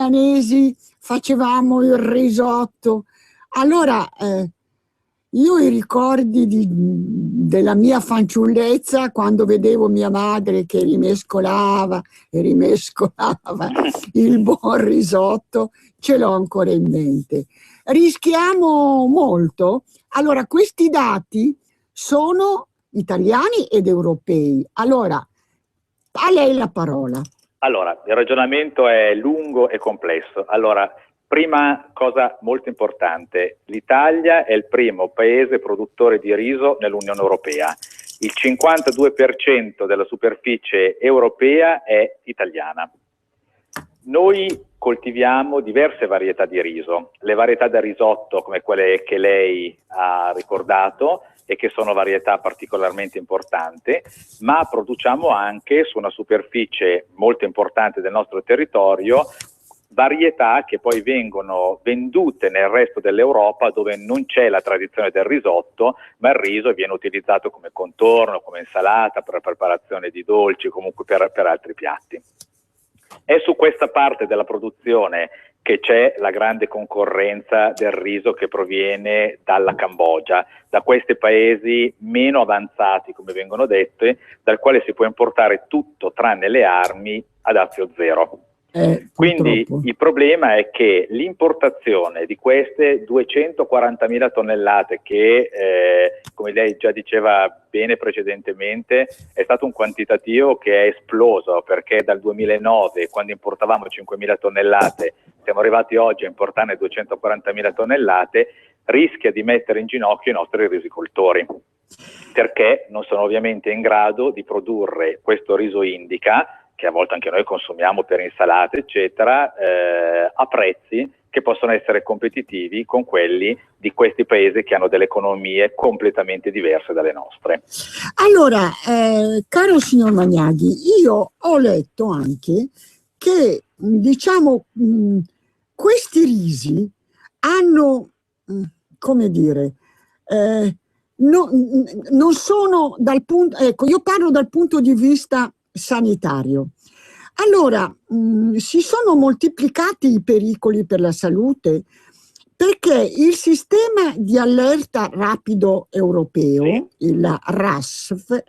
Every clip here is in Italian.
milanesi facevamo il risotto. Allora, io i ricordi della mia fanciullezza, quando vedevo mia madre che rimescolava e rimescolava il buon risotto, ce l'ho ancora in mente. Rischiamo molto. Allora, questi dati sono italiani ed europei. Allora, a lei la parola. Allora, il ragionamento è lungo e complesso. Allora, prima cosa molto importante, l'Italia è il primo paese produttore di riso nell'Unione Europea. Il 52% della superficie europea è italiana. Noi coltiviamo diverse varietà di riso, le varietà da risotto come quelle che lei ha ricordato e che sono varietà particolarmente importanti, ma produciamo anche su una superficie molto importante del nostro territorio varietà che poi vengono vendute nel resto dell'Europa dove non c'è la tradizione del risotto, ma il riso viene utilizzato come contorno, come insalata, per la preparazione di dolci, comunque per altri piatti. È su questa parte della produzione che c'è la grande concorrenza del riso che proviene dalla Cambogia, da questi paesi meno avanzati, come vengono dette, dal quale si può importare tutto tranne le armi a dazio zero. Quindi il problema è che l'importazione di queste 240.000 tonnellate che, come lei già diceva bene precedentemente, è stato un quantitativo che è esploso, perché dal 2009, quando importavamo 5.000 tonnellate, siamo arrivati oggi a importarne 240.000 tonnellate, rischia di mettere in ginocchio i nostri risicoltori, perché non sono ovviamente in grado di produrre questo riso indica, che a volte anche noi consumiamo per insalate, eccetera, a prezzi che possono essere competitivi con quelli di questi paesi che hanno delle economie completamente diverse dalle nostre. Allora, caro signor Magnaghi, io ho letto anche che, diciamo, questi risi hanno, come dire, non sono dal punto, ecco, io parlo dal punto di vista sanitario. Allora, si sono moltiplicati i pericoli per la salute perché il sistema di allerta rapido europeo, il RASFF,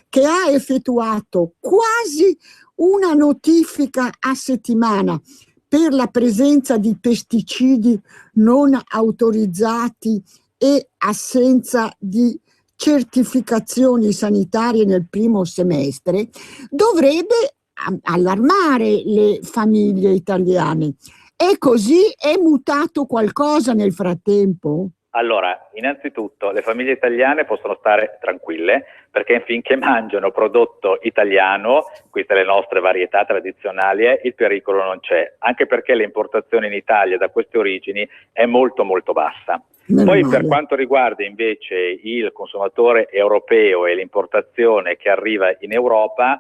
che ha effettuato quasi una notifica a settimana per la presenza di pesticidi non autorizzati e assenza di certificazioni sanitarie nel primo semestre, dovrebbe allarmare le famiglie italiane. È così? È mutato qualcosa nel frattempo? Allora, innanzitutto le famiglie italiane possono stare tranquille perché finché mangiano prodotto italiano, queste le nostre varietà tradizionali, il pericolo non c'è, anche perché l'importazione in Italia da queste origini è molto molto bassa. Poi per quanto riguarda invece il consumatore europeo e l'importazione che arriva in Europa,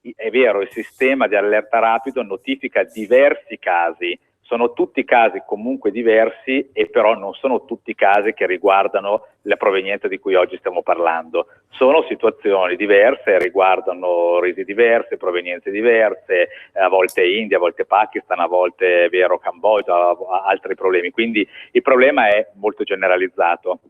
è vero, il sistema di allerta rapido notifica diversi casi, sono tutti casi comunque diversi e però non sono tutti casi che riguardano la provenienza di cui oggi stiamo parlando. Sono situazioni diverse, riguardano risi diverse, provenienze diverse, a volte India, a volte Pakistan, a volte è vero Cambogia, altri problemi. Quindi il problema è molto generalizzato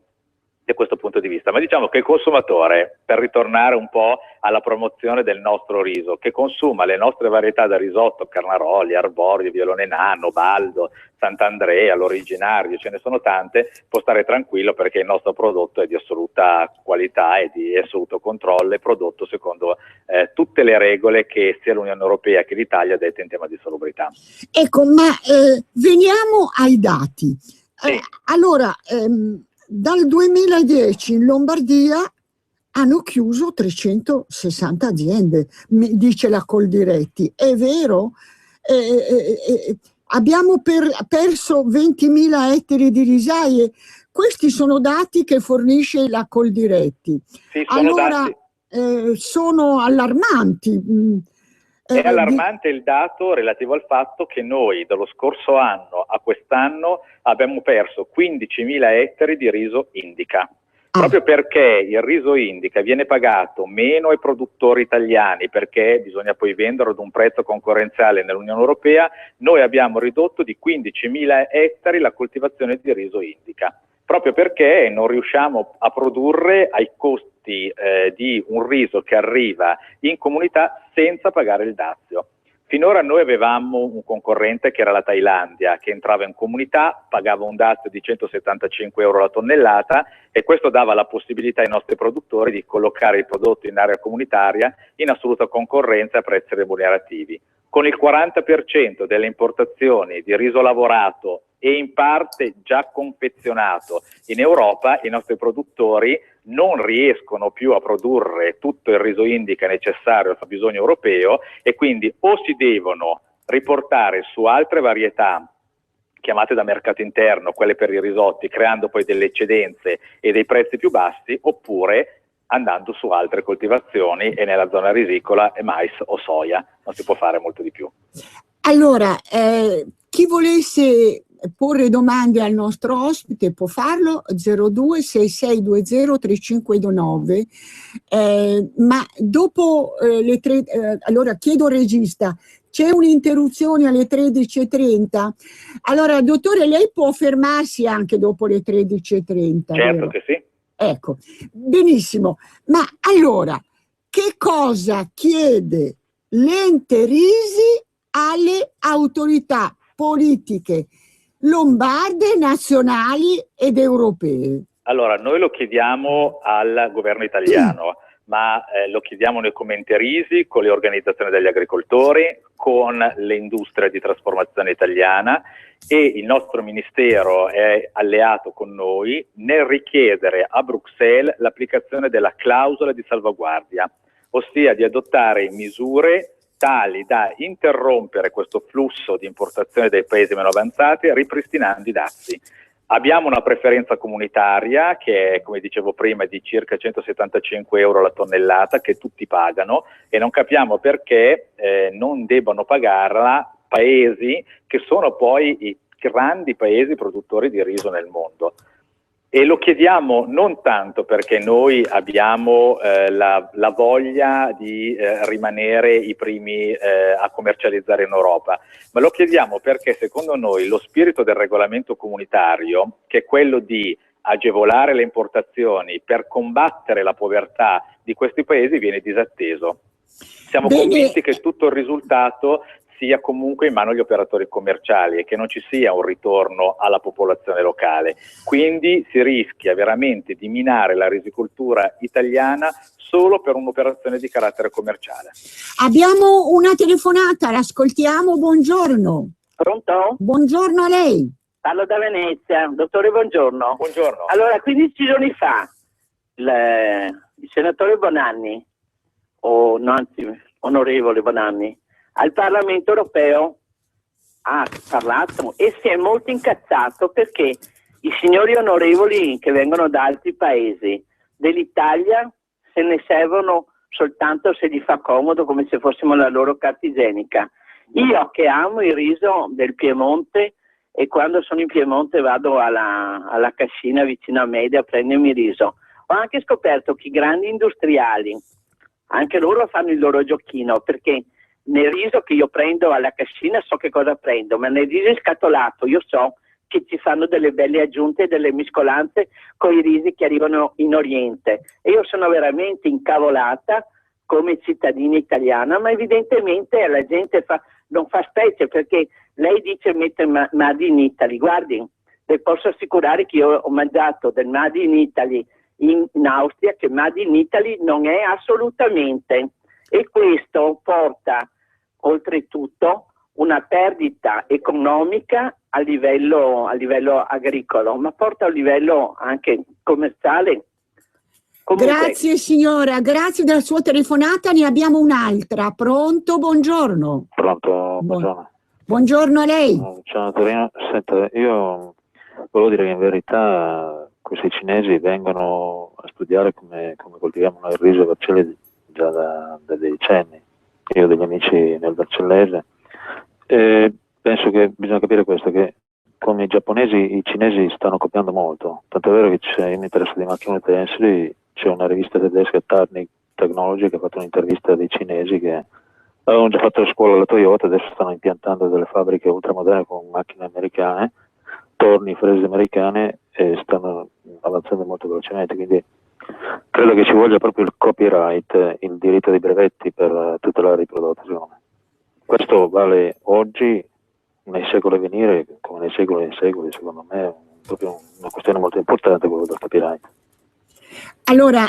da questo punto di vista, ma diciamo che il consumatore, per ritornare un po' alla promozione del nostro riso, che consuma le nostre varietà da risotto, Carnaroli, Arborio, Violone Nano, Baldo, Sant'Andrea, l'originario, ce ne sono tante, può stare tranquillo perché il nostro prodotto è di assoluta qualità e di assoluto controllo, è prodotto secondo tutte le regole che sia l'Unione Europea che l'Italia detta in tema di salubrità. Ecco, ma veniamo ai dati. Allora, dal 2010 in Lombardia hanno chiuso 360 aziende, dice la Coldiretti. È vero? Abbiamo perso 20.000 ettari di risaie. Questi sono dati che fornisce la Coldiretti. Sì, sono dati. Sono allarmanti. È allarmante il dato relativo al fatto che noi dallo scorso anno a quest'anno abbiamo perso 15.000 ettari di riso indica. proprio perché il riso indica viene pagato meno ai produttori italiani, perché bisogna poi venderlo ad un prezzo concorrenziale nell'Unione Europea. Noi abbiamo ridotto di 15.000 ettari la coltivazione di riso indica, proprio perché non riusciamo a produrre ai costi di un riso che arriva in comunità senza pagare il dazio. Finora noi avevamo un concorrente che era la Thailandia, che entrava in comunità, pagava un dazio di 175 euro la tonnellata, e questo dava la possibilità ai nostri produttori di collocare il prodotto in area comunitaria in assoluta concorrenza a prezzi remunerativi. Con il 40% delle importazioni di riso lavorato e in parte già confezionato in Europa, i nostri produttori non riescono più a produrre tutto il riso indica necessario al fabbisogno europeo, e quindi o si devono riportare su altre varietà chiamate da mercato interno, quelle per i risotti, creando poi delle eccedenze e dei prezzi più bassi, oppure andando su altre coltivazioni, e nella zona risicola è mais o soia, non si può fare molto di più. Allora, chi volesse porre domande al nostro ospite può farlo 02 6620 3529, ma dopo le 3, allora chiedo al regista, c'è un'interruzione alle 13:30, allora dottore lei può fermarsi anche dopo le 13:30? Certo vero? che sì. Ecco, benissimo, ma allora che cosa chiede l'ente Risi alle autorità politiche lombarde, nazionali ed europee? Allora, noi lo chiediamo al governo italiano, ma lo chiediamo noi come ente Risi, con le organizzazioni degli agricoltori, con le industrie di trasformazione italiana, e il nostro ministero è alleato con noi nel richiedere a Bruxelles l'applicazione della clausola di salvaguardia, ossia di adottare misure tali da interrompere questo flusso di importazione dai paesi meno avanzati, ripristinando i dazi. Abbiamo una preferenza comunitaria che è, come dicevo prima, di circa 175 euro la tonnellata, che tutti pagano, e non capiamo perché non debbano pagarla paesi che sono poi i grandi paesi produttori di riso nel mondo. E lo chiediamo non tanto perché noi abbiamo la voglia di rimanere i primi a commercializzare in Europa, ma lo chiediamo perché secondo noi lo spirito del regolamento comunitario, che è quello di agevolare le importazioni per combattere la povertà di questi paesi, viene disatteso. Siamo convinti che tutto il risultato sia comunque in mano agli operatori commerciali e che non ci sia un ritorno alla popolazione locale. Quindi si rischia veramente di minare la risicoltura italiana solo per un'operazione di carattere commerciale. Abbiamo una telefonata, l'ascoltiamo, buongiorno. Pronto? Buongiorno a lei. Parlo da Venezia, dottore, buongiorno. Buongiorno. Allora, 15 giorni fa il senatore Bonanni, o no, anzi, onorevole Bonanni, al Parlamento europeo ha parlato e si è molto incazzato perché i signori onorevoli che vengono da altri paesi dell'Italia se ne servono soltanto se gli fa comodo, come se fossimo la loro carta igienica. Io che amo il riso del Piemonte, e quando sono in Piemonte vado alla cascina vicino a Media a prendermi riso, ho anche scoperto che i grandi industriali, anche loro fanno il loro giochino, perché nel riso che io prendo alla cascina so che cosa prendo, ma nel riso scatolato io so che ci fanno delle belle aggiunte, delle mescolanze con i risi che arrivano in Oriente, e io sono veramente incavolata come cittadina italiana, ma evidentemente la gente non fa specie, perché lei dice mette Made in Italy. Guardi, le posso assicurare che io ho mangiato del Made in Italy in Austria, che Made in Italy non è assolutamente, e questo porta oltretutto una perdita economica a livello agricolo, ma porta a livello anche commerciale. Comunque, grazie signora, grazie della sua telefonata, ne abbiamo un'altra. Pronto? Buongiorno. Pronto, buongiorno. Buongiorno a lei. Ciao Torino, senta, io volevo dire che in verità questi cinesi vengono a studiare come coltiviamo noi il riso e Vercelli già da dei decenni. Io ho degli amici nel Vercellese e penso che bisogna capire questo, che come i giapponesi, i cinesi stanno copiando molto, tanto è vero che io mi interessa di macchine utensili, c'è una rivista tedesca, Turning Technology, che ha fatto un'intervista dei cinesi che avevano già fatto la scuola alla Toyota, adesso stanno impiantando delle fabbriche ultramoderne con macchine americane, torni, frese americane, e stanno avanzando molto velocemente, quindi credo che ci voglia proprio il copyright, il diritto dei brevetti per tutelare i prodotti, secondo me. Questo vale oggi, nei secoli a venire, come nei secoli e nei secoli, secondo me è proprio una questione molto importante quello del copyright. Allora,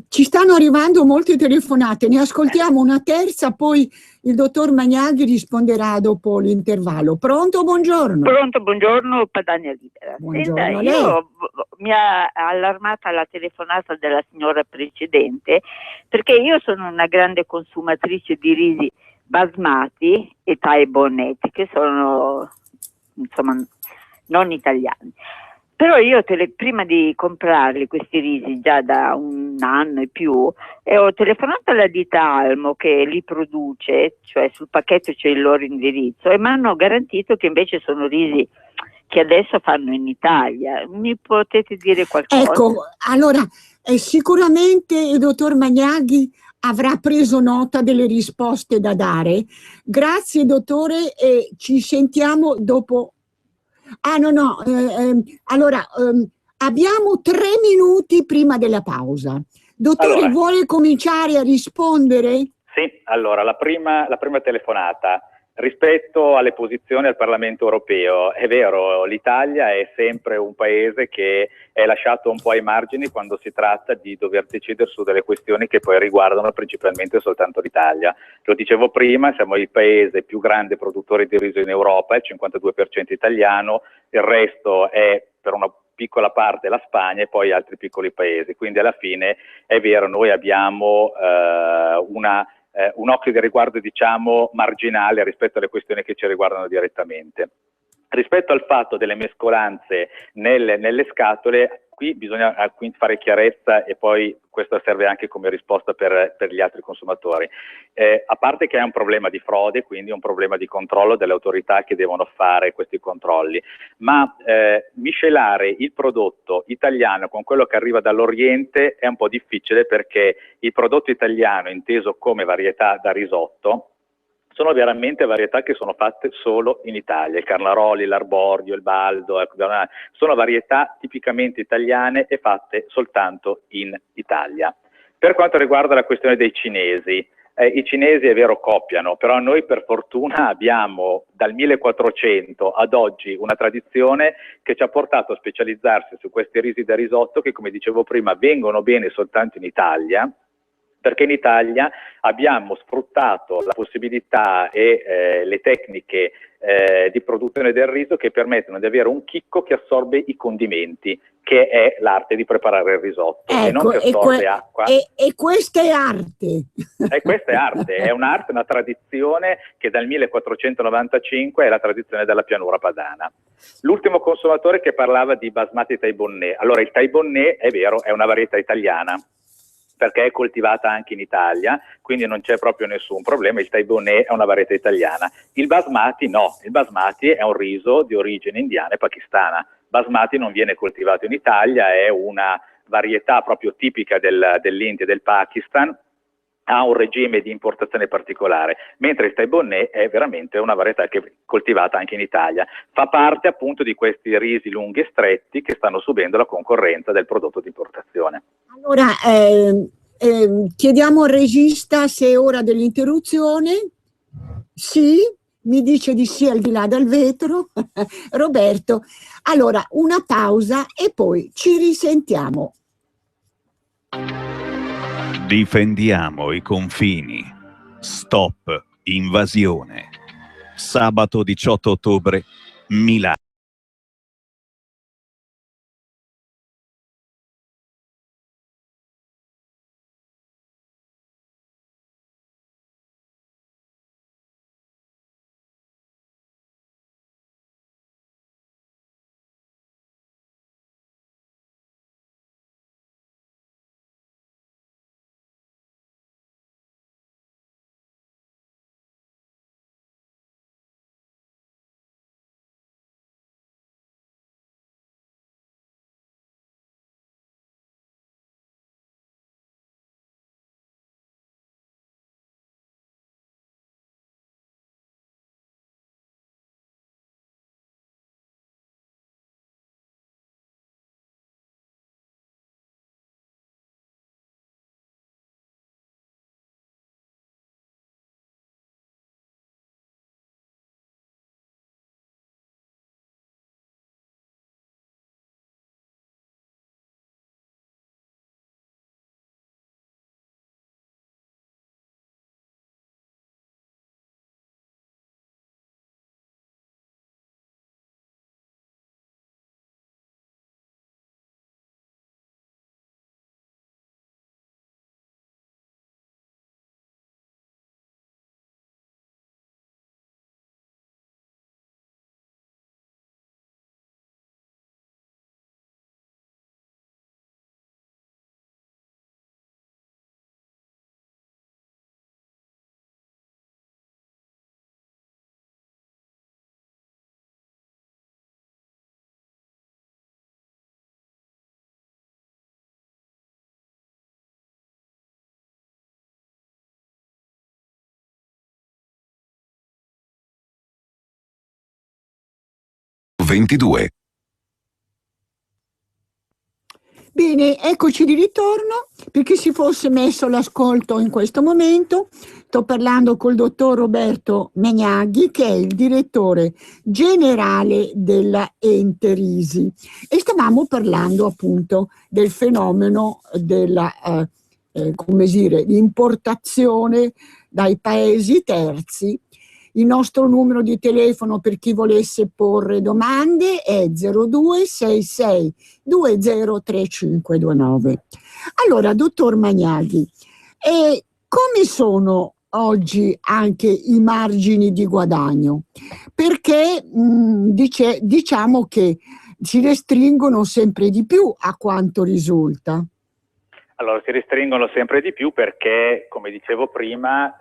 ci stanno arrivando molte telefonate, ne ascoltiamo una terza, poi il dottor Magnaghi risponderà dopo l'intervallo. Pronto? Buongiorno. Pronto, buongiorno, Padania Libera. Buongiorno, Senta, mi ha allarmata la telefonata della signora precedente, perché io sono una grande consumatrice di risi basmati e Thai bonnetti, che sono, insomma, non italiani. Però io prima di comprarli questi risi già da un anno e più, ho telefonato alla ditta Almo che li produce, cioè sul pacchetto c'è il loro indirizzo, e mi hanno garantito che invece sono risi che adesso fanno in Italia. Mi potete dire qualcosa? Ecco, allora sicuramente il dottor Magnaghi avrà preso nota delle risposte da dare. Grazie dottore, e ci sentiamo dopo. Allora, abbiamo 3 minuti prima della pausa. Dottore, Allora, vuole cominciare a rispondere? Sì, allora la prima telefonata. Rispetto alle posizioni al Parlamento europeo, è vero, l'Italia è sempre un paese che è lasciato un po' ai margini quando si tratta di dover decidere su delle questioni che poi riguardano principalmente soltanto l'Italia. Lo dicevo prima, siamo il paese più grande produttore di riso in Europa, il 52% italiano, il resto è per una piccola parte la Spagna e poi altri piccoli paesi. Quindi alla fine è vero, noi abbiamo un occhio di riguardo, diciamo, marginale rispetto alle questioni che ci riguardano direttamente. Rispetto al fatto delle mescolanze nelle scatole, qui bisogna fare chiarezza, e poi questo serve anche come risposta per gli altri consumatori. A parte che è un problema di frode, quindi un problema di controllo delle autorità che devono fare questi controlli, ma miscelare il prodotto italiano con quello che arriva dall'Oriente è un po' difficile, perché il prodotto italiano, inteso come varietà da risotto, sono veramente varietà che sono fatte solo in Italia. Il Carnaroli, l'Arborio, il Baldo, sono varietà tipicamente italiane e fatte soltanto in Italia. Per quanto riguarda la questione dei cinesi, i cinesi è vero copiano, però noi per fortuna abbiamo dal 1400 ad oggi una tradizione che ci ha portato a specializzarsi su questi risi da risotto che, come dicevo prima, vengono bene soltanto in Italia, perché in Italia abbiamo sfruttato la possibilità e le tecniche di produzione del riso che permettono di avere un chicco che assorbe i condimenti, che è l'arte di preparare il risotto, Ecco, e non che assorbe acqua. E questa è arte. Questa è arte, è un'arte, una tradizione che dal 1495 è la tradizione della pianura padana. L'ultimo consumatore che parlava di basmati Thai bonnet. Allora, il Thai bonnet, è vero, è una varietà italiana, perché è coltivata anche in Italia, quindi non c'è proprio nessun problema. Il Thai bonnet è una varietà italiana. Il basmati no, il basmati è un riso di origine indiana e pakistana. Basmati non viene coltivato in Italia, è una varietà proprio tipica dell'India e del Pakistan, ha un regime di importazione particolare, mentre il Thai bonnet è veramente una varietà che è coltivata anche in Italia. Fa parte appunto di questi risi lunghi e stretti che stanno subendo la concorrenza del prodotto di importazione. Allora, chiediamo al regista se è ora dell'interruzione. Sì, mi dice di sì al di là dal vetro. Roberto, allora una pausa e poi ci risentiamo. Difendiamo i confini. Stop invasione. Sabato 18 ottobre, Milano. 22. Bene, eccoci di ritorno. Per chi si fosse messo all'ascolto in questo momento, sto parlando col dottor Roberto Magnaghi, che è il direttore generale della Enterisi, e stavamo parlando appunto del fenomeno della come dire, importazione dai paesi terzi. Il nostro numero di telefono per chi volesse porre domande è 0266 203529. Allora, dottor Magnaghi, come sono oggi anche i margini di guadagno? Perché diciamo che si restringono sempre di più, a quanto risulta. Allora, si restringono sempre di più perché, come dicevo prima,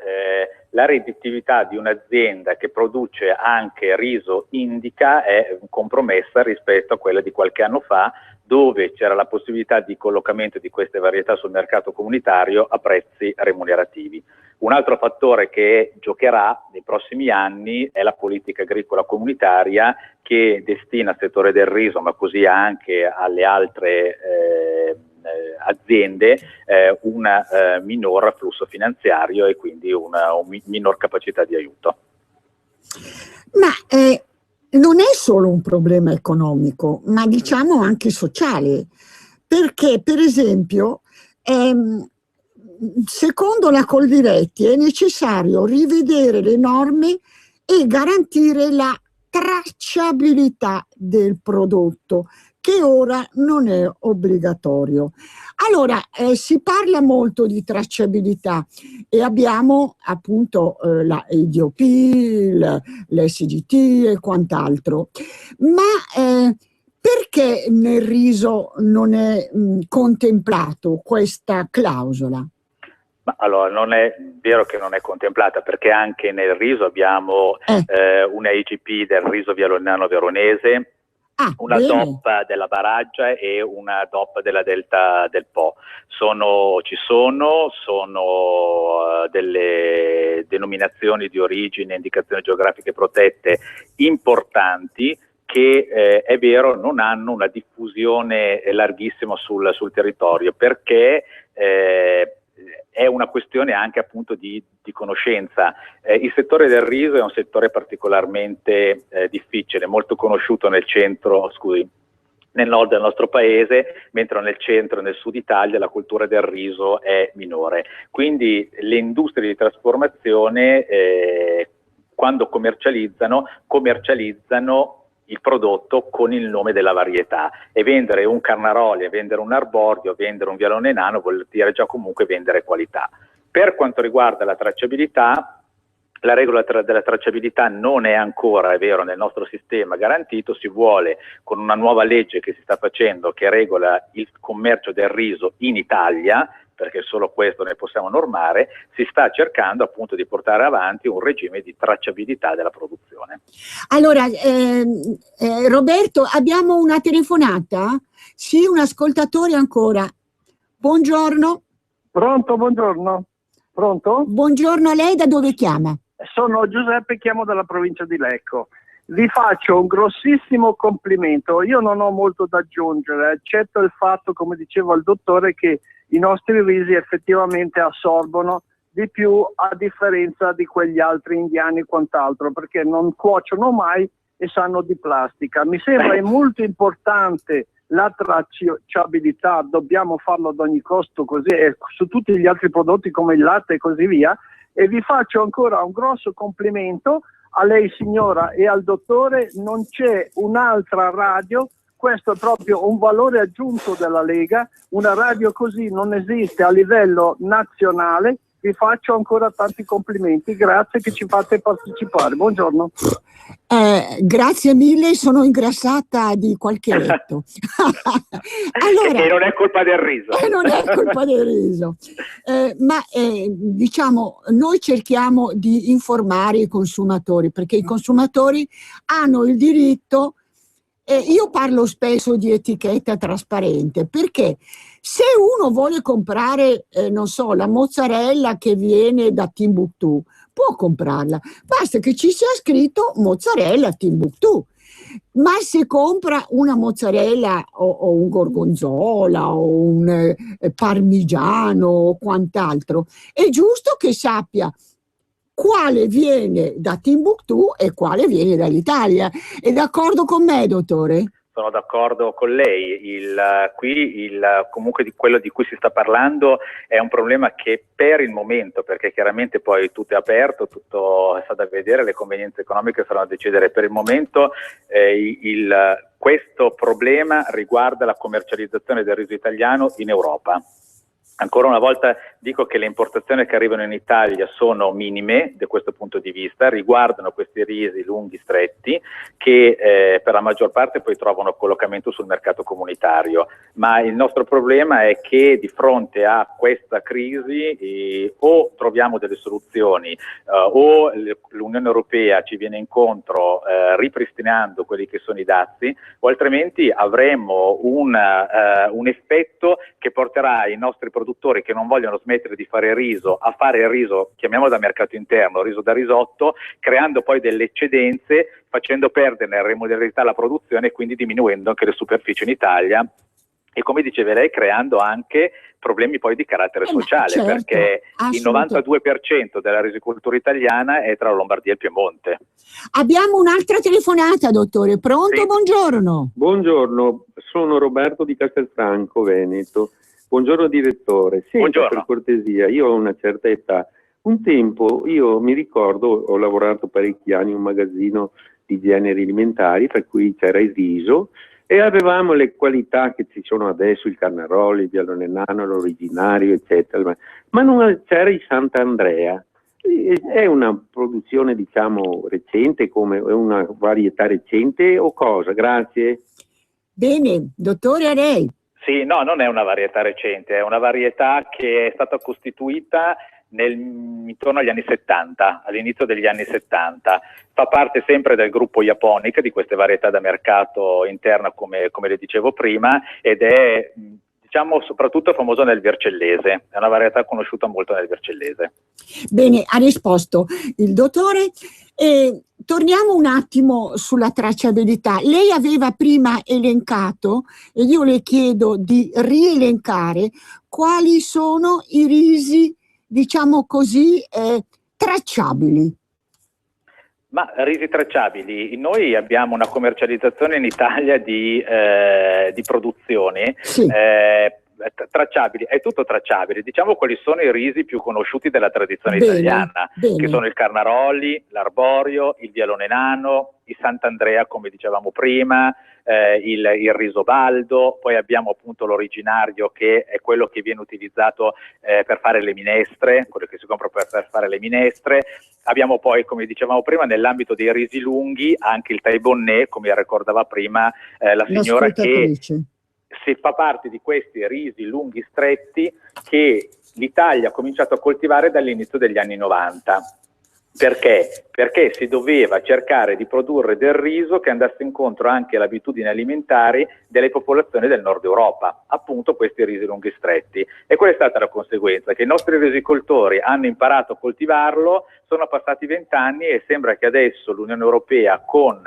la redditività di un'azienda che produce anche riso indica è compromessa rispetto a quella di qualche anno fa, dove c'era la possibilità di collocamento di queste varietà sul mercato comunitario a prezzi remunerativi. Un altro fattore che giocherà nei prossimi anni è la politica agricola comunitaria, che destina al settore del riso, ma così anche alle altre aziende, un minor flusso finanziario e quindi una minor capacità di aiuto. Ma non è solo un problema economico, ma diciamo anche sociale, perché per esempio secondo la Coldiretti è necessario rivedere le norme e garantire la tracciabilità del prodotto, che ora non è obbligatorio. Allora, si parla molto di tracciabilità e abbiamo appunto la DOP, l'SGT e quant'altro, ma perché nel riso non è contemplato questa clausola? Ma allora, non è vero che non è contemplata, perché anche nel riso abbiamo una IGP del riso vialonano veronese, una bene. DOP della Baraggia e una DOP della Delta del Po. Ci sono delle denominazioni di origine, indicazioni geografiche protette importanti che è vero non hanno una diffusione larghissima sul territorio, perché è una questione anche appunto di conoscenza. Il settore del riso è un settore particolarmente difficile, molto conosciuto nel nord del nostro paese, mentre nel centro e nel sud Italia la cultura del riso è minore. Quindi le industrie di trasformazione quando commercializzano il prodotto con il nome della varietà, e vendere un Carnaroli, vendere un Arborio, vendere un Vialone Nano vuol dire già comunque vendere qualità. Per quanto riguarda la tracciabilità, la regola della tracciabilità non è ancora, è vero, nel nostro sistema garantito. Si vuole, con una nuova legge che si sta facendo, che regola il commercio del riso in Italia, perché solo questo ne possiamo normare, si sta cercando appunto di portare avanti un regime di tracciabilità della produzione. Allora, Roberto, abbiamo una telefonata? Sì, un ascoltatore ancora. Buongiorno. Pronto, buongiorno. Pronto? Buongiorno, a lei da dove chiama? Sono Giuseppe, chiamo dalla provincia di Lecco. Vi faccio un grossissimo complimento. Io non ho molto da aggiungere, eccetto il fatto, come diceva il dottore, che i nostri risi effettivamente assorbono di più, a differenza di quegli altri indiani e quant'altro, perché non cuociono mai e sanno di plastica. Mi sembra molto importante la tracciabilità, dobbiamo farlo ad ogni costo, così, e su tutti gli altri prodotti come il latte e così via. E vi faccio ancora un grosso complimento a lei signora e al dottore. Non c'è un'altra radio, questo è proprio un valore aggiunto della Lega, una radio così non esiste a livello nazionale. Vi faccio ancora tanti complimenti, grazie che ci fate partecipare. Buongiorno. Grazie mille, sono ingrassata di qualche letto. Allora, e non è colpa del riso. Non è colpa del riso. Ma diciamo, noi cerchiamo di informare i consumatori, perché i consumatori hanno il diritto. Io parlo spesso di etichetta trasparente, perché se uno vuole comprare, non so, la mozzarella che viene da Timbuktu, può comprarla, basta che ci sia scritto mozzarella Timbuktu, Ma se compra una mozzarella o un gorgonzola o un parmigiano o quant'altro, è giusto che sappia quale viene da Timbuktu e quale viene dall'Italia. È d'accordo con me, dottore? Sono d'accordo con lei, comunque di quello di cui si sta parlando è un problema che per il momento, perché chiaramente poi tutto è aperto, tutto sta da vedere, le convenienze economiche saranno a decidere, per il momento questo problema riguarda la commercializzazione del riso italiano in Europa. Ancora una volta dico che le importazioni che arrivano in Italia sono minime da questo punto di vista, riguardano questi risi lunghi stretti che per la maggior parte poi trovano collocamento sul mercato comunitario, ma il nostro problema è che di fronte a questa crisi o troviamo delle soluzioni o l'Unione Europea ci viene incontro ripristinando quelli che sono i dazi, o altrimenti avremo un effetto che porterà i nostri produttori che non vogliono smettere di fare riso a fare il riso, chiamiamolo da mercato interno, riso da risotto, creando poi delle eccedenze, facendo perdere la remuneratività alla produzione e quindi diminuendo anche le superfici in Italia e, come diceva lei, creando anche problemi poi di carattere sociale, certo, perché il 92% della risicoltura italiana è tra la Lombardia e il Piemonte. Abbiamo un'altra telefonata, dottore. Pronto? Sì. Buongiorno. Buongiorno, sono Roberto di Castelfranco, Veneto. Buongiorno direttore. Senta, Buongiorno. per cortesia, io ho una certa età. Un tempo, io mi ricordo, ho lavorato parecchi anni in un magazzino di generi alimentari, per cui c'era il riso, e avevamo le qualità che ci sono adesso, il Carnaroli, il Vialone Nano, l'originario, eccetera, ma non c'era il Sant'Andrea. È una produzione, diciamo, recente, come è una varietà recente o cosa? Grazie. Bene, dottore, a lei. Sì, no, non è una varietà recente, è una varietà che è stata costituita intorno agli anni 70, all'inizio degli anni 70. Fa parte sempre del gruppo Japonica, di queste varietà da mercato interna, come le dicevo prima, ed è, diciamo, soprattutto famoso nel Vercellese. È una varietà conosciuta molto nel Vercellese. Bene, ha risposto il dottore. Torniamo un attimo sulla tracciabilità. Lei aveva prima elencato, e io le chiedo di rielencare, quali sono i risi, diciamo così, tracciabili. Ma risi tracciabili, noi abbiamo una commercializzazione in Italia di produzioni. Sì. Tracciabili, è tutto tracciabile. Diciamo quali sono i risi più conosciuti della tradizione Bene, italiana, bene. che sono il Carnaroli, l'Arborio, il Vialone Nano, il Sant'Andrea, come dicevamo prima, il riso baldo. Poi abbiamo appunto l'originario, che è quello che viene utilizzato per fare le minestre, quello che si compra per fare le minestre. Abbiamo poi, come dicevamo prima, nell'ambito dei risi lunghi anche il taibonnais, come ricordava prima la signora, che si fa parte di questi risi lunghi stretti che l'Italia ha cominciato a coltivare dall'inizio degli anni 90. Perché? Perché si doveva cercare di produrre del riso che andasse incontro anche alle abitudini alimentari delle popolazioni del nord Europa, appunto questi risi lunghi stretti. E qual è stata la conseguenza? Che i nostri risicoltori hanno imparato a coltivarlo, sono passati 20 anni e sembra che adesso l'Unione Europea, con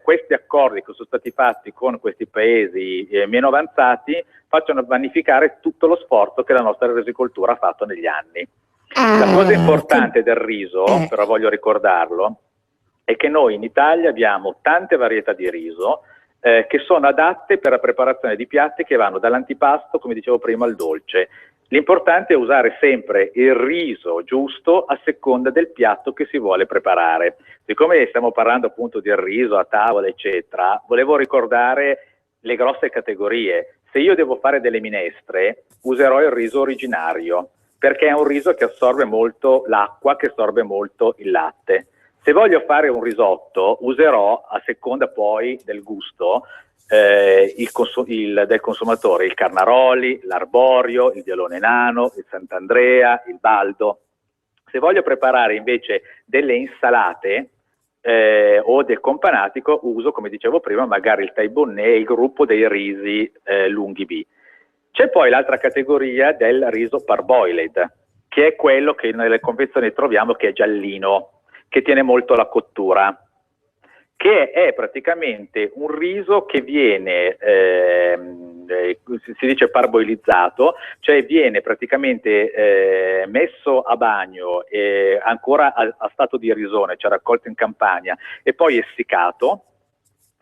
questi accordi che sono stati fatti con questi paesi meno avanzati, facciano vanificare tutto lo sforzo che la nostra risicoltura ha fatto negli anni. La cosa importante del riso, però voglio ricordarlo, è che noi in Italia abbiamo tante varietà di riso che sono adatte per la preparazione di piatti che vanno dall'antipasto, come dicevo prima, al dolce. L'importante è usare sempre il riso giusto a seconda del piatto che si vuole preparare. Siccome stiamo parlando appunto del riso a tavola, eccetera, volevo ricordare le grosse categorie. Se io devo fare delle minestre, userò il riso originario, perché è un riso che assorbe molto l'acqua, che assorbe molto il latte. Se voglio fare un risotto, userò, a seconda poi del gusto del consumatore, il Carnaroli, l'Arborio, il Vialone Nano, il Sant'Andrea, il Baldo. Se voglio preparare invece delle insalate o del companatico, uso, come dicevo prima, magari il taibonnais, il gruppo dei risi lunghi B. C'è poi l'altra categoria del riso parboiled, che è quello che nelle confezioni troviamo, che è giallino, che tiene molto la cottura, che è praticamente un riso che viene, si dice parboilizzato, cioè viene praticamente messo a bagno ancora a stato di risone, cioè raccolto in campagna, e poi essiccato.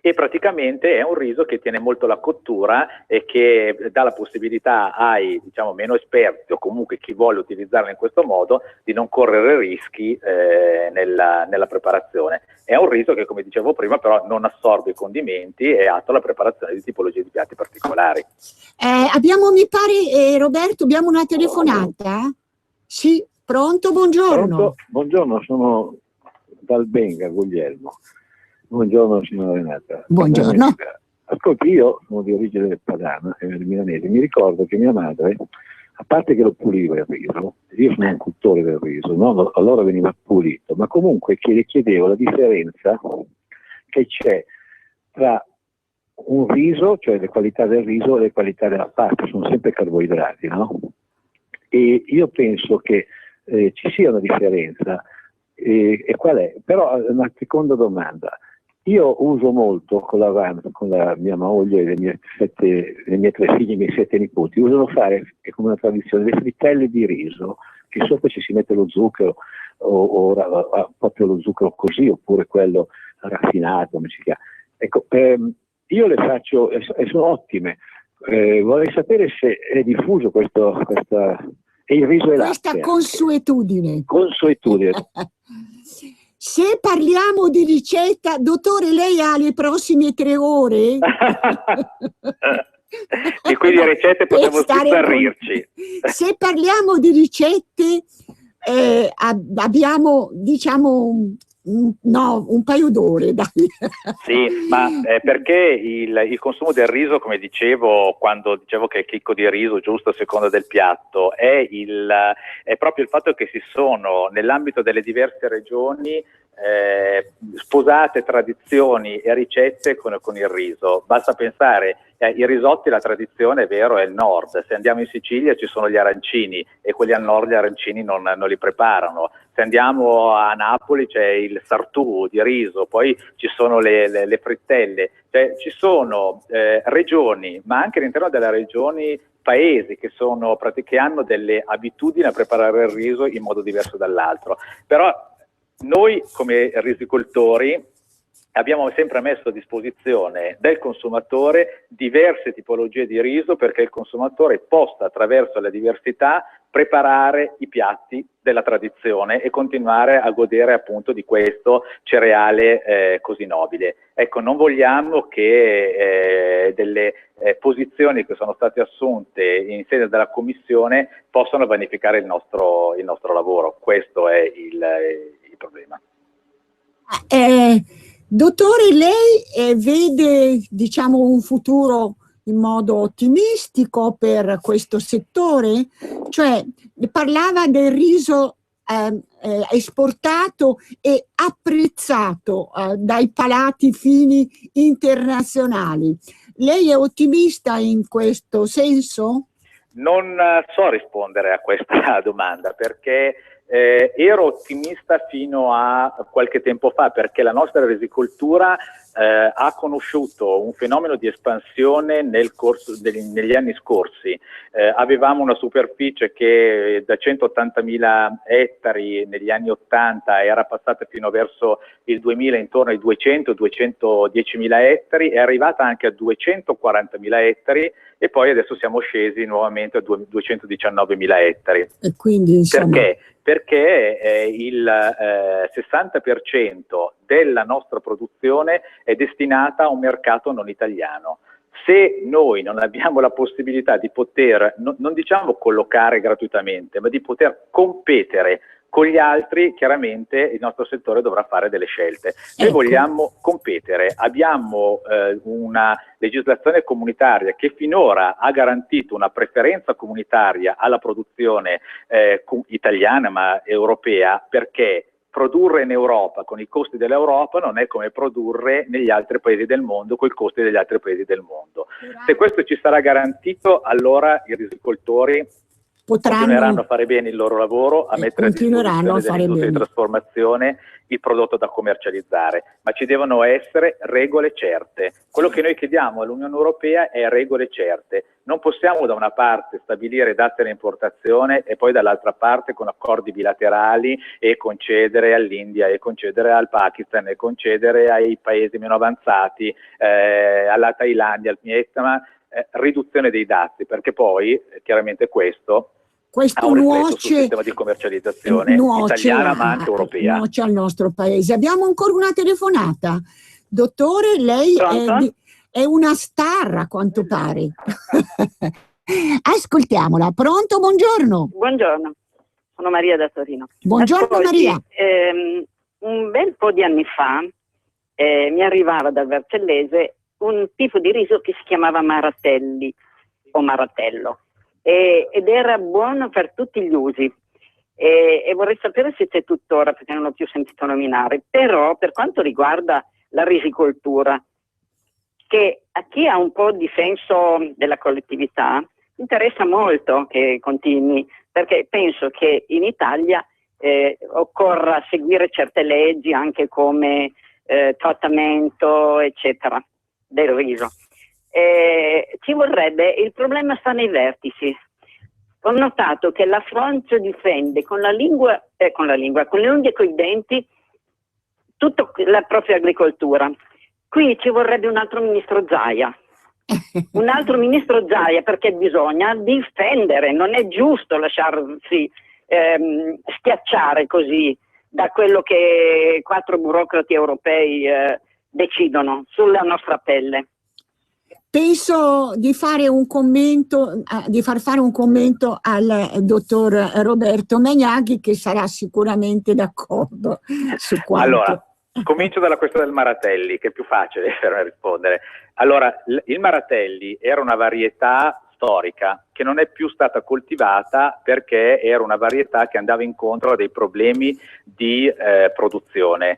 E praticamente è un riso che tiene molto la cottura e che dà la possibilità ai, diciamo, meno esperti, o comunque chi vuole utilizzarlo in questo modo, di non correre rischi nella preparazione. È un riso che, come dicevo prima, però non assorbe i condimenti e è atto alla preparazione di tipologie di piatti particolari. Abbiamo, mi pare, Roberto, abbiamo una telefonata? Sì, pronto, buongiorno. Pronto? Buongiorno, sono dal Benga, Guglielmo. Buongiorno signora Renata. Buongiorno. Ascolti, io sono di origine padana, milanese. Mi ricordo che mia madre, a parte che lo puliva il riso, io sono un cultore del riso, no? Allora veniva pulito, ma comunque le chiedevo la differenza che c'è tra un riso, cioè le qualità del riso e le qualità della pasta, sono sempre carboidrati, no? E io penso che ci sia una differenza, e qual è? Però una seconda domanda. Io uso molto con la mia moglie, le mie 3 figlie, i miei 7 nipoti, usano fare, è come una tradizione, le frittelle di riso, che sopra ci si mette lo zucchero, o proprio lo zucchero così, oppure quello raffinato, come si chiama. Ecco, io le faccio, e sono ottime. Vorrei sapere se è diffuso questa e il riso e questa latte. Consuetudine. Se parliamo di ricetta, dottore, lei ha le prossime 3 ore? E quindi ricette possiamo sbizzarrirci. Se parliamo di ricette, abbiamo, diciamo, un paio d'ore, dai. Sì, ma perché il consumo del riso, come dicevo, quando dicevo che è chicco di riso, giusto a seconda del piatto, è proprio il fatto che si sono, nell'ambito delle diverse regioni, sposate tradizioni e ricette con il riso. Basta pensare, i risotti, la tradizione, è vero, è il nord. Se andiamo in Sicilia ci sono gli arancini, e quelli al nord gli arancini non li preparano. Se andiamo a Napoli c'è il sartù di riso, poi ci sono le frittelle. Cioè, ci sono regioni, ma anche all'interno delle regioni, paesi che hanno delle abitudini a preparare il riso in modo diverso dall'altro. Però noi come risicoltori abbiamo sempre messo a disposizione del consumatore diverse tipologie di riso, perché il consumatore possa, attraverso la diversità, preparare i piatti della tradizione e continuare a godere appunto di questo cereale così nobile. Ecco, non vogliamo che delle posizioni che sono state assunte in sede della Commissione possano vanificare il nostro lavoro. Questo è il problema. Dottore, lei vede, diciamo, un futuro in modo ottimistico per questo settore? Cioè, parlava del riso esportato e apprezzato dai palati fini internazionali. Lei è ottimista in questo senso? Non so rispondere a questa domanda, perché ero ottimista fino a qualche tempo fa, perché la nostra risicoltura ha conosciuto un fenomeno di espansione negli anni scorsi. Avevamo una superficie che da 180.000 ettari negli anni 80 era passata fino verso il 2000 intorno ai 200-210.000 ettari, è arrivata anche a 240.000 ettari, e poi adesso siamo scesi nuovamente a 219.000 ettari. E quindi, insomma... Perché? Perché il 60% della nostra produzione è destinata a un mercato non italiano. Se noi non abbiamo la possibilità di poter, non diciamo collocare gratuitamente, ma di poter competere con gli altri, chiaramente il nostro settore dovrà fare delle scelte. Noi vogliamo competere, abbiamo una legislazione comunitaria che finora ha garantito una preferenza comunitaria alla produzione italiana ma europea, perché produrre in Europa con i costi dell'Europa non è come produrre negli altri paesi del mondo con i costi degli altri paesi del mondo. Se questo ci sarà garantito, allora i risicoltori continueranno a fare bene il loro lavoro, a mettere a disposizione dell'industria di trasformazione il prodotto da commercializzare, ma ci devono essere regole certe. Quello che noi chiediamo all'Unione Europea è regole certe. Non possiamo da una parte stabilire date all'importazione e poi dall'altra parte con accordi bilaterali e concedere all'India e concedere al Pakistan e concedere ai paesi meno avanzati, alla Thailandia, al Vietnam, riduzione dei dazi, perché poi chiaramente questo ha un riflesso sul sistema di commercializzazione italiana ma anche europea. Nuoce al nostro paese. Abbiamo ancora una telefonata. Dottore, lei è una star a quanto pare. Ascoltiamola. Pronto? Buongiorno. Buongiorno, sono Maria da Torino. Buongiorno. Ascolti, Maria. Un bel po' di anni fa mi arrivava dal Vercellese un tipo di riso che si chiamava Maratelli o Maratello. Ed era buono per tutti gli usi e vorrei sapere se c'è tuttora, perché non l'ho più sentito nominare. Però per quanto riguarda la risicoltura, che a chi ha un po' di senso della collettività interessa molto che continui, perché penso che in Italia occorra seguire certe leggi anche come trattamento eccetera del riso. Ci vorrebbe, il problema sta nei vertici. Ho notato che la Francia difende con le unghie e con i denti tutta la propria agricoltura. Qui ci vorrebbe un altro ministro Zaia. Un altro ministro Zaia, perché bisogna difendere, non è giusto lasciarsi schiacciare così da quello che 4 burocrati europei decidono sulla nostra pelle. Penso di fare un commento, di far fare un commento al dottor Roberto Magnaghi, che sarà sicuramente d'accordo su quanto. Allora, comincio dalla questione del Maratelli, che è più facile per me rispondere. Allora, il Maratelli era una varietà storica che non è più stata coltivata perché era una varietà che andava incontro a dei problemi di produzione.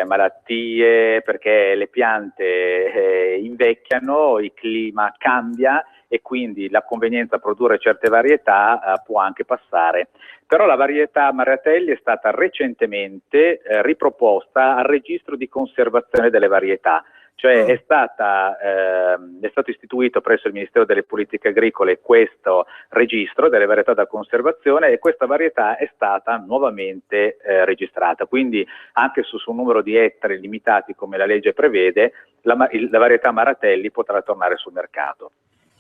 Malattie, perché le piante invecchiano, il clima cambia e quindi la convenienza a produrre certe varietà può anche passare. Però la varietà Maratelli è stata recentemente riproposta al registro di conservazione delle varietà. Cioè è stato istituito presso il Ministero delle Politiche Agricole questo registro delle varietà da conservazione e questa varietà è stata nuovamente registrata. Quindi anche su un numero di ettari limitati come la legge prevede, la varietà Maratelli potrà tornare sul mercato.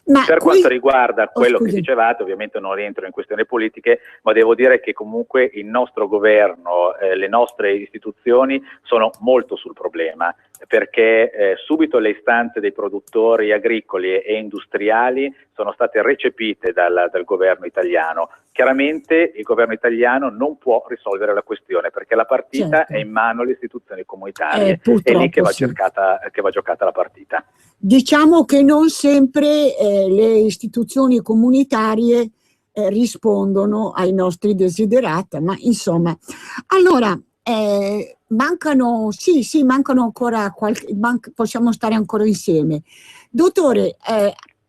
Per quanto riguarda quello che dicevate, ovviamente non rientro in questioni politiche, ma devo dire che comunque il nostro governo, le nostre istituzioni sono molto sul problema, perché subito le istanze dei produttori agricoli e industriali sono state recepite dal governo italiano. Chiaramente il governo italiano non può risolvere la questione perché la partita è in mano alle istituzioni comunitarie, è lì che va giocata la partita. Diciamo che non sempre le istituzioni comunitarie rispondono ai nostri desiderata, ma insomma. Allora, mancano ancora possiamo stare ancora insieme. Dottore,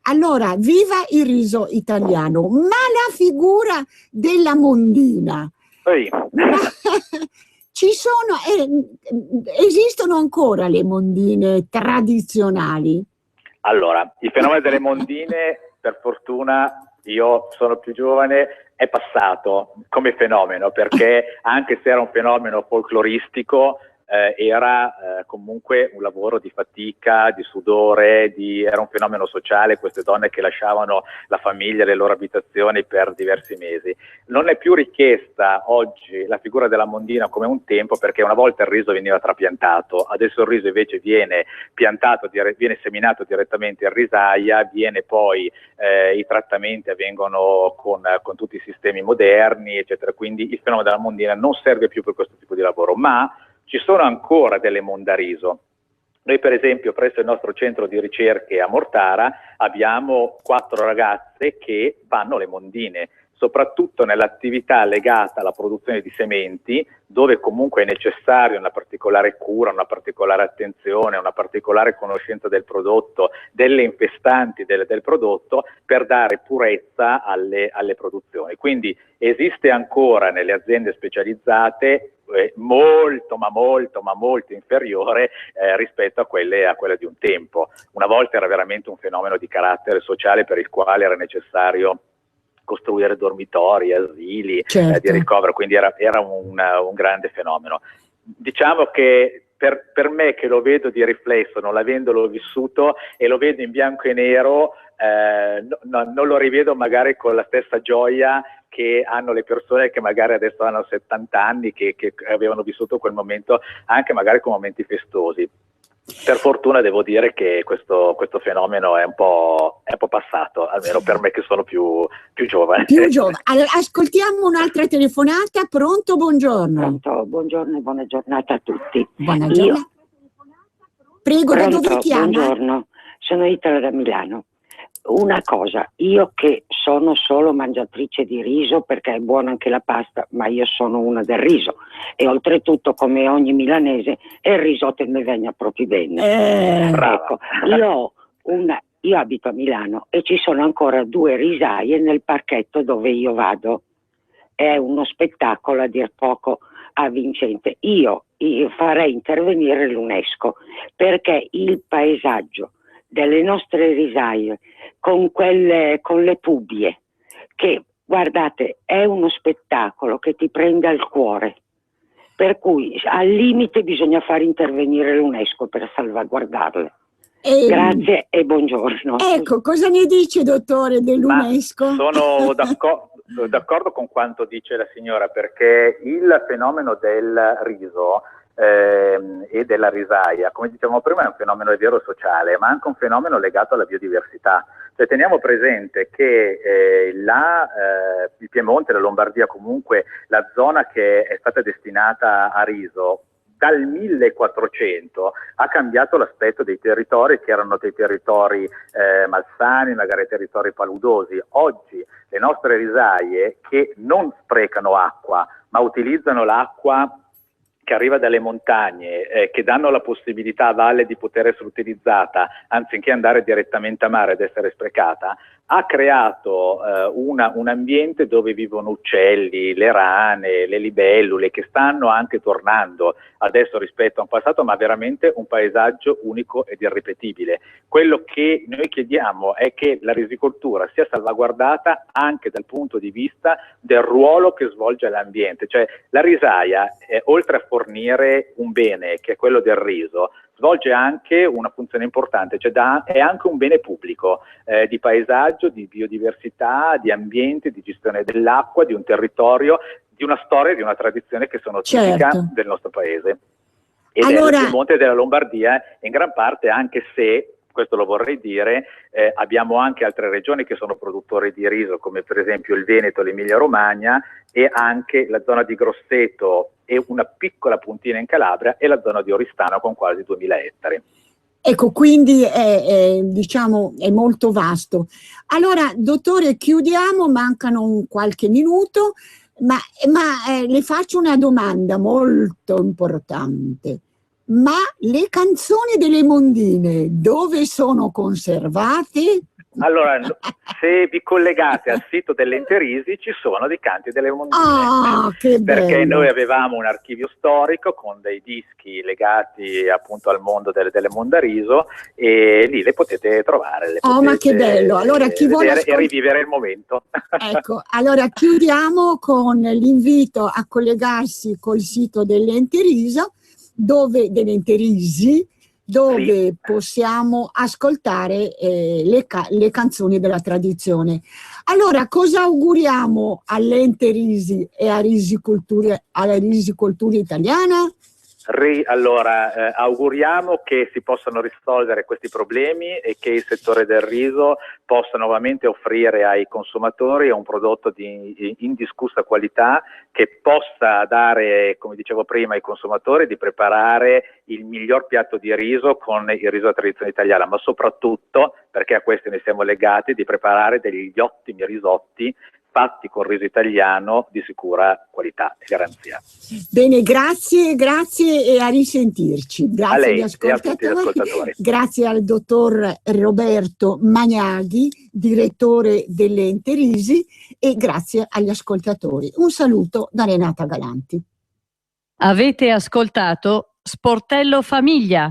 allora, viva il riso italiano, ma la figura della mondina. Esistono ancora le mondine tradizionali? Allora, il fenomeno delle mondine, per fortuna, io sono più giovane, è passato come fenomeno, perché anche se era un fenomeno folcloristico, era comunque un lavoro di fatica, di sudore, era un fenomeno sociale, queste donne che lasciavano la famiglia, le loro abitazioni per diversi mesi. Non è più richiesta oggi la figura della mondina come un tempo, perché una volta il riso veniva trapiantato, adesso il riso invece viene piantato, viene seminato direttamente in risaia, poi i trattamenti avvengono con tutti i sistemi moderni, eccetera, quindi il fenomeno della mondina non serve più per questo tipo di lavoro, ma ci sono ancora delle mondariso. Noi per esempio presso il nostro centro di ricerche a Mortara abbiamo 4 ragazze che fanno le mondine. soprattutto nell'attività legata alla produzione di sementi, dove comunque è necessaria una particolare cura, una particolare attenzione, una particolare conoscenza del prodotto, delle infestanti del prodotto, per dare purezza alle produzioni. Quindi esiste ancora nelle aziende specializzate molto inferiore rispetto a quelle di un tempo. Una volta era veramente un fenomeno di carattere sociale per il quale era necessario costruire dormitori, asili, certo, di ricovero, quindi era un grande fenomeno. Diciamo che per me, che lo vedo di riflesso, non avendolo vissuto e lo vedo in bianco e nero, non lo rivedo magari con la stessa gioia che hanno le persone che magari adesso hanno 70 anni, che avevano vissuto quel momento anche magari con momenti festosi. Per fortuna devo dire che questo fenomeno è un po' passato, almeno per me che sono più giovane. Più giovane. Allora, ascoltiamo un'altra telefonata. Pronto? Buongiorno. Pronto, buongiorno e buona giornata a tutti. Buona giornata. Prego, da dove chiama? Buongiorno, sono Itala da Milano. Una cosa, io che sono solo mangiatrice di riso, perché è buona anche la pasta, ma io sono una del riso, e oltretutto, come ogni milanese, il risotto mi venga proprio bene. Ecco, io abito a Milano e ci sono ancora 2 risaie nel parchetto dove io vado. È uno spettacolo a dir poco avvincente. Io farei intervenire l'UNESCO, perché il paesaggio delle nostre risaie con le pubbie, che guardate è uno spettacolo che ti prende al cuore, per cui al limite bisogna far intervenire l'UNESCO per salvaguardarle. Grazie e buongiorno. Ecco, cosa ne dice, dottore, dell'UNESCO? Sono d'accordo con quanto dice la signora, perché il fenomeno del riso e della risaia, come dicevamo prima, è un fenomeno, è vero, sociale, ma anche un fenomeno legato alla biodiversità. Cioè, teniamo presente che il Piemonte, la Lombardia, comunque la zona che è stata destinata a riso, dal 1400 ha cambiato l'aspetto dei territori, che erano dei territori malsani, magari territori paludosi. Oggi le nostre risaie, che non sprecano acqua, ma utilizzano l'acqua che arriva dalle montagne, che danno la possibilità a valle di poter essere utilizzata anziché andare direttamente a mare ed essere sprecata, ha creato un ambiente dove vivono uccelli, le rane, le libellule, che stanno anche tornando adesso rispetto a un passato, ma veramente un paesaggio unico ed irripetibile. Quello che noi chiediamo è che la risicoltura sia salvaguardata anche dal punto di vista del ruolo che svolge l'ambiente. Cioè, la risaia, oltre a fornire un bene che è quello del riso, svolge anche una funzione importante, cioè è anche un bene pubblico di paesaggio, di biodiversità, di ambiente, di gestione dell'acqua, di un territorio, di una storia, di una tradizione che sono tipica del nostro paese. Ed è del Piemonte e della Lombardia in gran parte, anche se, questo lo vorrei dire, abbiamo anche altre regioni che sono produttori di riso, come per esempio il Veneto, l'Emilia Romagna, e anche la zona di Grosseto e una piccola puntina in Calabria, e la zona di Oristano con quasi 2000 ettari. Ecco, quindi diciamo, è molto vasto. Allora, dottore, chiudiamo, mancano qualche minuto, ma le faccio una domanda molto importante. Ma le canzoni delle mondine dove sono conservate? Allora, se vi collegate al sito dell'Enterisi, ci sono dei canti delle mondine. Che bello. Perché noi avevamo un archivio storico con dei dischi legati appunto al mondo delle mondariso, e lì le potete trovare. Ma che bello! Allora, chi vuole e rivivere il momento. Ecco, allora chiudiamo con l'invito a collegarsi col sito dell'Enterisi, dove possiamo ascoltare le canzoni della tradizione. Allora, cosa auguriamo all'Enterisi e alla risicoltura italiana? Allora, auguriamo che si possano risolvere questi problemi e che il settore del riso possa nuovamente offrire ai consumatori un prodotto di indiscussa qualità, che possa dare, come dicevo prima, ai consumatori di preparare il miglior piatto di riso con il riso a tradizione italiana, ma soprattutto, perché a questo ne siamo legati, di preparare degli ottimi risotti fatti con riso italiano di sicura qualità e garanzia. Bene, grazie e a risentirci. Grazie A lei agli ascoltatori. ascoltatori. Grazie al dottor Roberto Magnaghi, direttore dell'Ente Risi, e grazie agli ascoltatori. Un saluto da Renata Galanti. Avete ascoltato Sportello Famiglia.